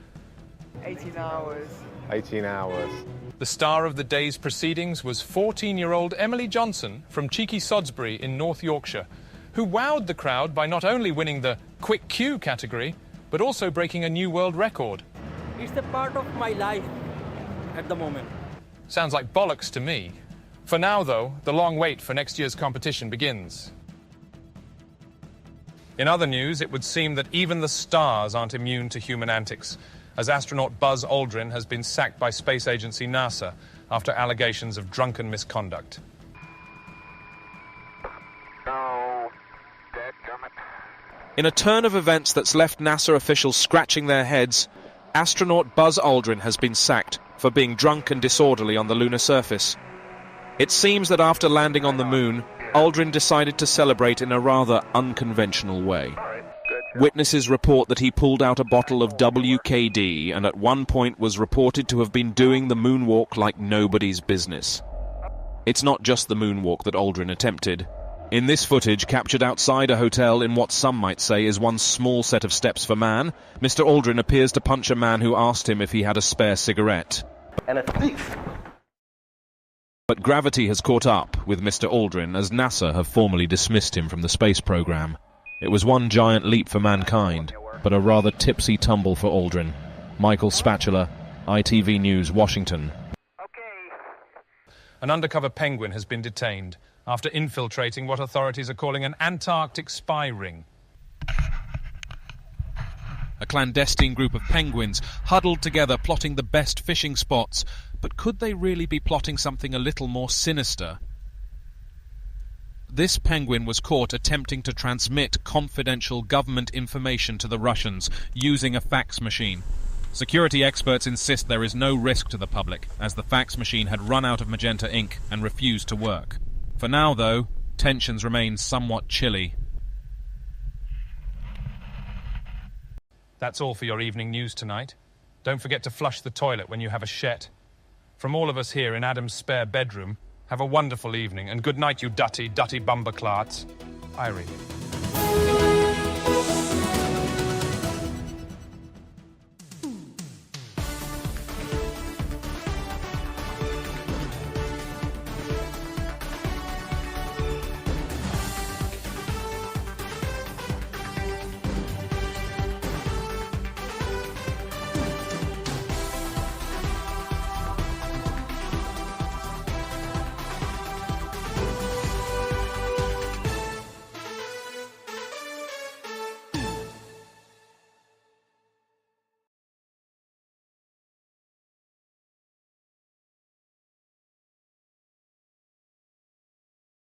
18 hours. 18 hours. The star of the day's proceedings was 14-year-old Emily Johnson from Cheeky Sodsbury in North Yorkshire, who wowed the crowd by not only winning the quick queue category, but also breaking a new world record. It's a part of my life at the moment. Sounds like bollocks to me. For now, though, the long wait for next year's competition begins. In other news, it would seem that even the stars aren't immune to human antics, as astronaut Buzz Aldrin has been sacked by space agency NASA after allegations of drunken misconduct. In a turn of events that's left NASA officials scratching their heads, astronaut Buzz Aldrin has been sacked for being drunk and disorderly on the lunar surface. It seems that after landing on the moon, Aldrin decided to celebrate in a rather unconventional way. Witnesses report that he pulled out a bottle of WKD and at one point was reported to have been doing the moonwalk like nobody's business. It's not just the moonwalk that Aldrin attempted. In this footage, captured outside a hotel in what some might say is one small set of steps for man, Mr. Aldrin appears to punch a man who asked him if he had a spare cigarette. And a thief. But gravity has caught up with Mr. Aldrin as NASA have formally dismissed him from the space program. It was one giant leap for mankind, but a rather tipsy tumble for Aldrin. Michael Spatula, ITV News, Washington. An undercover penguin has been detained after infiltrating what authorities are calling an Antarctic spy ring. A clandestine group of penguins huddled together plotting the best fishing spots, but could they really be plotting something a little more sinister? This penguin was caught attempting to transmit confidential government information to the Russians using a fax machine. Security experts insist there is no risk to the public, as the fax machine had run out of magenta ink and refused to work. For now, though, tensions remain somewhat chilly. That's all for your evening news tonight. Don't forget to flush the toilet when you have a shet. From all of us here in Adam's spare bedroom, have a wonderful evening, and good night, you dutty bumberclarts. Irene.